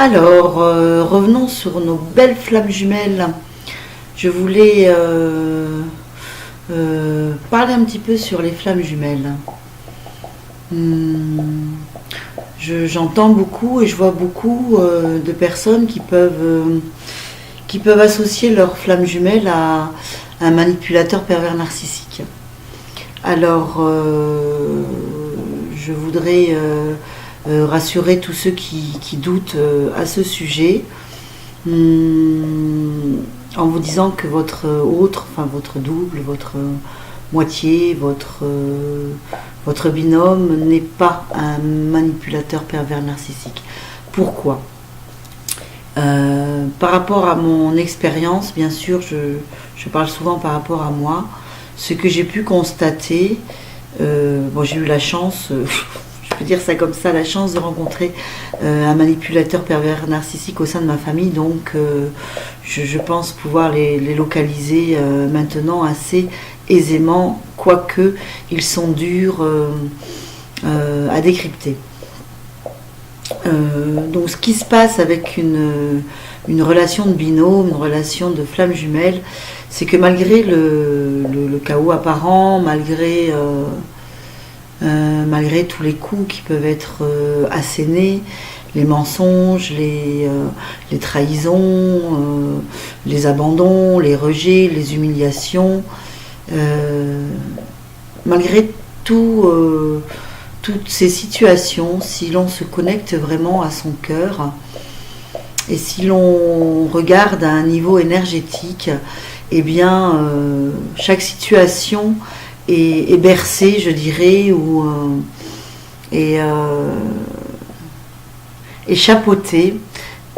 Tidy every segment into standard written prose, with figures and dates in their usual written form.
Alors, revenons sur nos belles flammes jumelles. Je voulais parler un petit peu sur les flammes jumelles. Hmm, J'entends beaucoup et je vois beaucoup de personnes qui peuvent associer leurs flammes jumelles à un manipulateur pervers narcissique. Alors, je voudrais rassurer tous ceux qui doutent à ce sujet, en vous disant que votre autre, enfin votre double, votre moitié, votre binôme n'est pas un manipulateur pervers narcissique. Pourquoi? Par rapport à mon expérience, bien sûr, je parle souvent par rapport à moi, ce que j'ai pu constater, bon, j'ai eu la chance, je peux dire ça comme ça, la chance de rencontrer un manipulateur pervers narcissique au sein de ma famille, donc je pense pouvoir les localiser maintenant assez aisément, quoique ils sont durs à décrypter. Donc ce qui se passe avec une relation de binôme, une relation de flamme jumelle, c'est que malgré le chaos apparent, malgré tous les coups qui peuvent être assénés, les mensonges, les trahisons, les abandons, les rejets, les humiliations, malgré toutes ces situations, si l'on se connecte vraiment à son cœur et si l'on regarde à un niveau énergétique, eh bien, chaque situation est bercée, je dirais, ou est chapeautée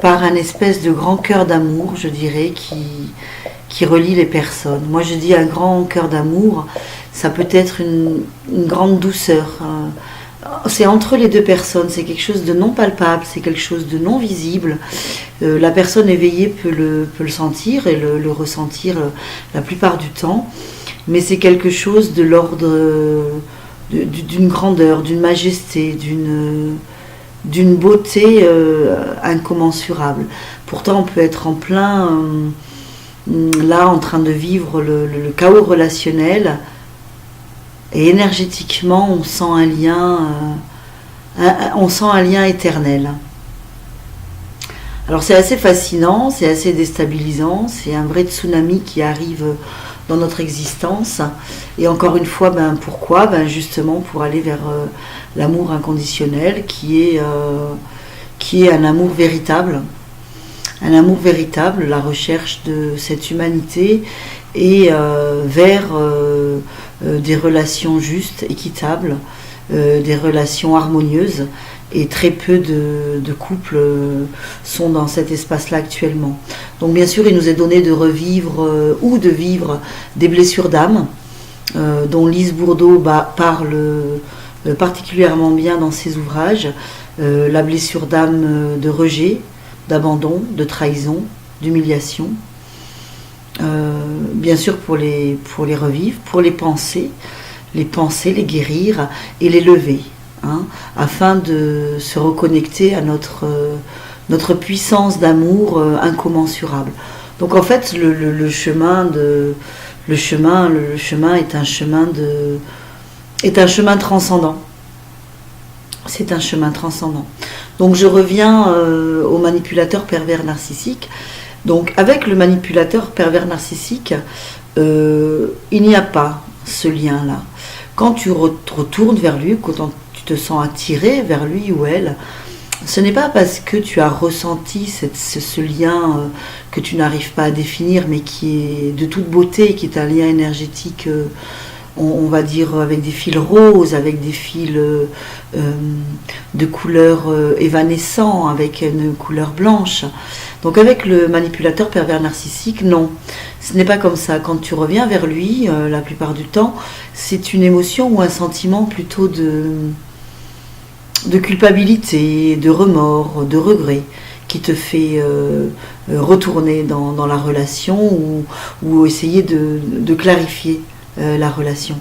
par un espèce de grand cœur d'amour, je dirais, qui relie les personnes. Moi, je dis un grand cœur d'amour, ça peut être une grande douceur. C'est entre les deux personnes, c'est quelque chose de non palpable, c'est quelque chose de non visible. La personne éveillée peut le sentir et le ressentir la plupart du temps, mais c'est quelque chose de l'ordre d'une grandeur, d'une majesté, d'une beauté incommensurable. Pourtant, on peut être en plein là, en train de vivre le chaos relationnel, et énergétiquement, on sent un lien éternel. Alors c'est assez fascinant, c'est assez déstabilisant, c'est un vrai tsunami qui arrive dans notre existence. Et encore une fois, pourquoi? Justement pour aller vers l'amour inconditionnel qui est un amour véritable. Un amour véritable, la recherche de cette humanité et vers des relations justes, équitables, des relations harmonieuses. Et très peu de couples sont dans cet espace-là actuellement. Donc bien sûr, il nous est donné de revivre ou de vivre des blessures d'âme, dont Lise Bourdeau parle particulièrement bien dans ses ouvrages. La blessure d'âme de rejet, d'abandon, de trahison, d'humiliation. Bien sûr pour les revivre, pour les penser, les guérir et les lever, afin de se reconnecter à notre puissance d'amour incommensurable. Donc en fait le chemin est un chemin transcendant. C'est un chemin transcendant. Donc je reviens au manipulateur pervers narcissique. Donc avec le manipulateur pervers narcissique, il n'y a pas ce lien-là. Quand tu retournes vers lui, quand tu te sens attiré vers lui ou elle, ce n'est pas parce que tu as ressenti ce lien que tu n'arrives pas à définir, mais qui est de toute beauté, qui est un lien énergétique, on va dire avec des fils roses, avec des fils de couleur évanescent, avec une couleur blanche. Donc avec le manipulateur pervers narcissique, non, ce n'est pas comme ça. Quand tu reviens vers lui, la plupart du temps, c'est une émotion ou un sentiment plutôt de culpabilité, de remords, de regret qui te fait retourner dans la relation ou essayer de clarifier la relation.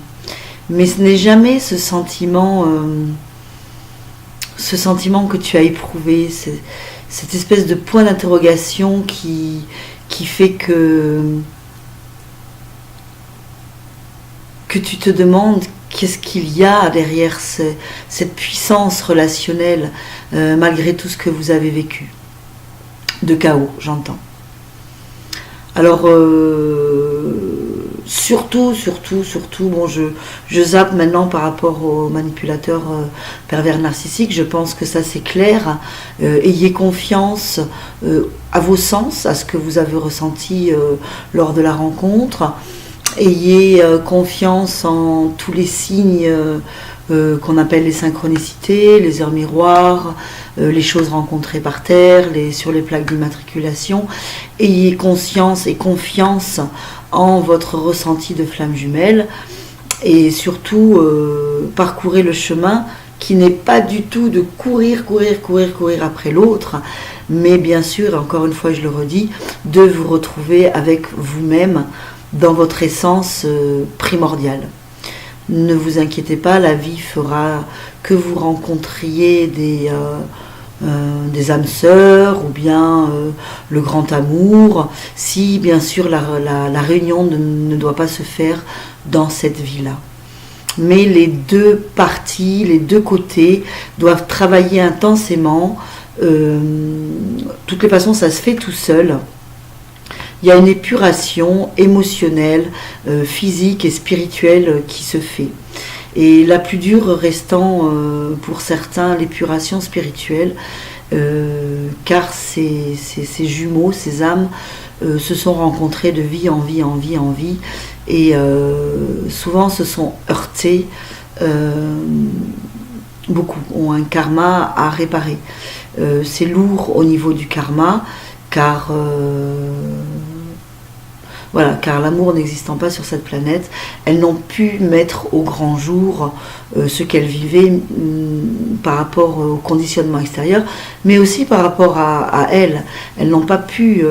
Mais ce n'est jamais ce sentiment que tu as éprouvé, cette espèce de point d'interrogation qui fait que tu te demandes qu'est-ce qu'il y a derrière cette puissance relationnelle, malgré tout ce que vous avez vécu. De chaos, j'entends. Alors, surtout, bon, je zappe maintenant par rapport aux manipulateurs pervers narcissiques, je pense que ça c'est clair. Ayez confiance à vos sens, à ce que vous avez ressenti lors de la rencontre. Ayez confiance en tous les signes qu'on appelle les synchronicités, les heures miroirs, les choses rencontrées par terre, sur les plaques d'immatriculation. Ayez conscience et confiance en votre ressenti de flamme jumelle et surtout parcourez le chemin qui n'est pas du tout de courir après l'autre, mais bien sûr, encore une fois je le redis, de vous retrouver avec vous-même dans votre essence primordiale. Ne vous inquiétez pas, la vie fera que vous rencontriez des âmes sœurs ou bien le grand amour, si bien sûr la réunion ne doit pas se faire dans cette vie-là. Mais les deux parties, les deux côtés doivent travailler intensément. Toutes les façons, ça se fait tout seul. Il y a une épuration émotionnelle, physique et spirituelle qui se fait. Et la plus dure restant pour certains l'épuration spirituelle, car ces jumeaux, ces âmes, se sont rencontrés de vie en vie, et souvent se sont heurtés, beaucoup, ont un karma à réparer. C'est lourd au niveau du karma, car l'amour n'existant pas sur cette planète, elles n'ont pu mettre au grand jour ce qu'elles vivaient par rapport au conditionnement extérieur, mais aussi par rapport à elles. Elles n'ont pas pu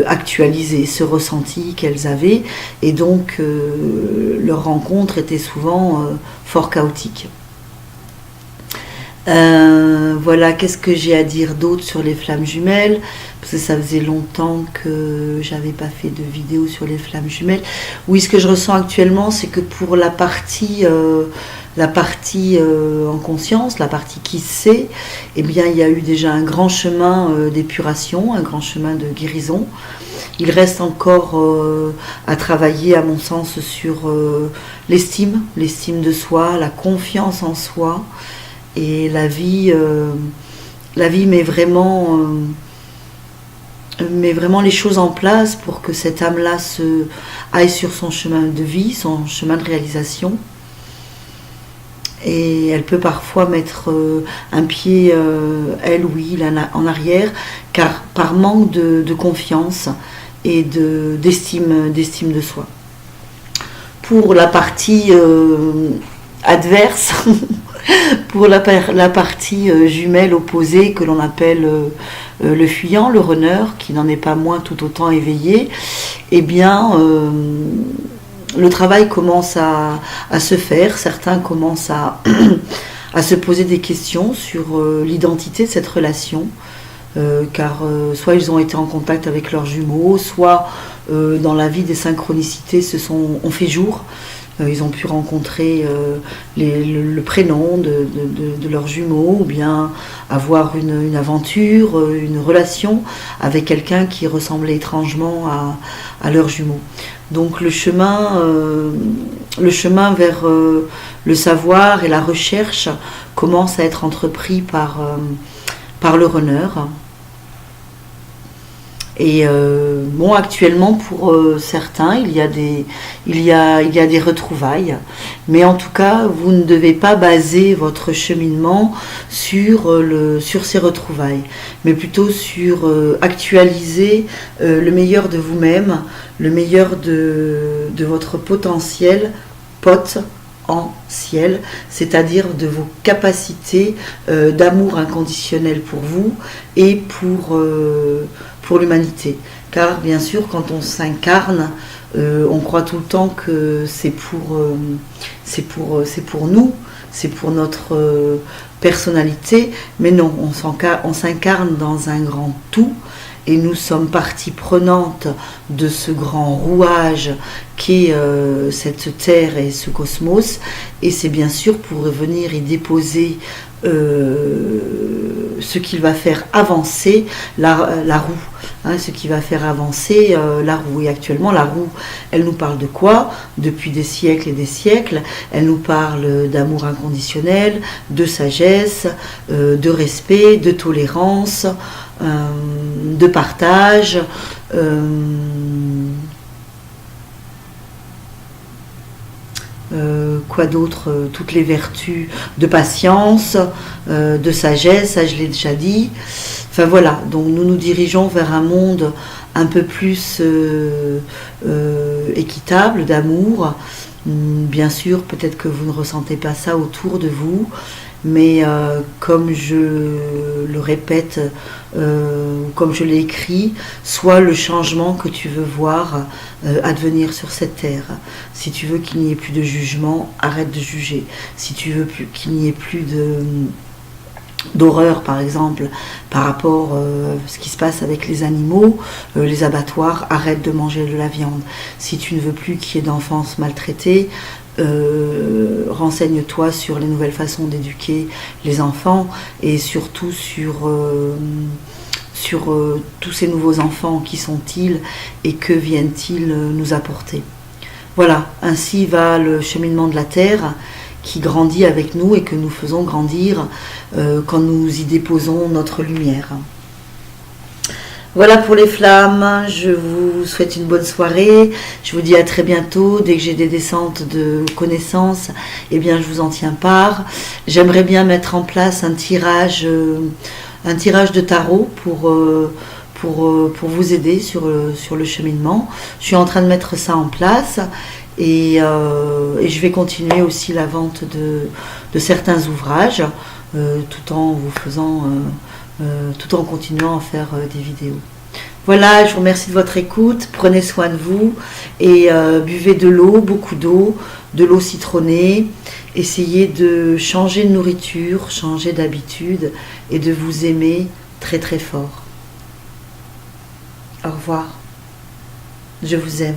actualiser ce ressenti qu'elles avaient, et donc leur rencontre était souvent fort chaotique. Voilà, qu'est-ce que j'ai à dire d'autre sur les flammes jumelles, parce que ça faisait longtemps que j'avais pas fait de vidéo sur les flammes jumelles. Oui, ce que je ressens actuellement, c'est que pour la partie en conscience, la partie qui sait, eh bien il y a eu déjà un grand chemin d'épuration, un grand chemin de guérison. Il reste encore à travailler, à mon sens, sur l'estime de soi, la confiance en soi. Et la vie met vraiment les choses en place pour que cette âme-là aille sur son chemin de vie, son chemin de réalisation. Et elle peut parfois mettre un pied, elle ou il, en arrière, car par manque de confiance et d'estime de soi. Pour la partie adverse, pour la partie jumelle opposée que l'on appelle le fuyant, le runner, qui n'en est pas moins tout autant éveillé, eh bien le travail commence à se faire. Certains commencent à se poser des questions sur l'identité de cette relation, car soit ils ont été en contact avec leurs jumeaux, soit dans la vie des synchronicités ont fait jour. Ils ont pu rencontrer le prénom de leurs jumeaux, ou bien avoir une aventure, une relation avec quelqu'un qui ressemblait étrangement à leurs jumeaux. Donc le chemin vers le savoir et la recherche commence à être entrepris par le runner. Et bon, actuellement pour certains, il y a des retrouvailles, mais en tout cas, vous ne devez pas baser votre cheminement sur ces retrouvailles, mais plutôt sur actualiser le meilleur de vous-même, le meilleur de votre potentiel en ciel, c'est-à-dire de vos capacités d'amour inconditionnel pour vous et pour l'humanité. Car bien sûr, quand on s'incarne, on croit tout le temps que c'est pour nous, c'est pour notre personnalité, mais non, on s'incarne dans un grand tout et nous sommes partie prenante de ce grand rouage qu'est cette Terre et ce cosmos, et c'est bien sûr pour venir y déposer ce qui va faire avancer la roue, hein, ce qui va faire avancer la roue. Et actuellement, la roue, elle nous parle de quoi? Depuis des siècles et des siècles, elle nous parle d'amour inconditionnel, de sagesse, de respect, de tolérance, de partage, quoi d'autre, toutes les vertus de patience, de sagesse, ça je l'ai déjà dit. Enfin voilà, donc nous nous dirigeons vers un monde un peu plus équitable, d'amour. Bien sûr, peut-être que vous ne ressentez pas ça autour de vous, mais comme je le répète, comme je l'ai écrit, sois le changement que tu veux voir advenir sur cette terre. Si tu veux qu'il n'y ait plus de jugement, arrête de juger. Si tu veux qu'il n'y ait plus d'horreur, par exemple, par rapport à ce qui se passe avec les animaux, les abattoirs, arrête de manger de la viande. Si tu ne veux plus qu'il y ait d'enfance maltraitée, renseigne-toi sur les nouvelles façons d'éduquer les enfants et surtout sur tous ces nouveaux enfants, qui sont-ils et que viennent-ils nous apporter. Voilà, ainsi va le cheminement de la Terre qui grandit avec nous et que nous faisons grandir quand nous y déposons notre lumière. Voilà pour les flammes, je vous souhaite une bonne soirée, je vous dis à très bientôt. Dès que j'ai des descentes de connaissances, eh bien je vous en tiens part. J'aimerais bien mettre en place un tirage de tarot pour vous aider sur le cheminement. Je suis en train de mettre ça en place et je vais continuer aussi la vente de certains ouvrages tout en continuant à faire des vidéos. Voilà, je vous remercie de votre écoute, prenez soin de vous et buvez de l'eau, beaucoup d'eau, de l'eau citronnée. Essayez de changer de nourriture, changer d'habitude et de vous aimer très très fort. Au revoir, je vous aime.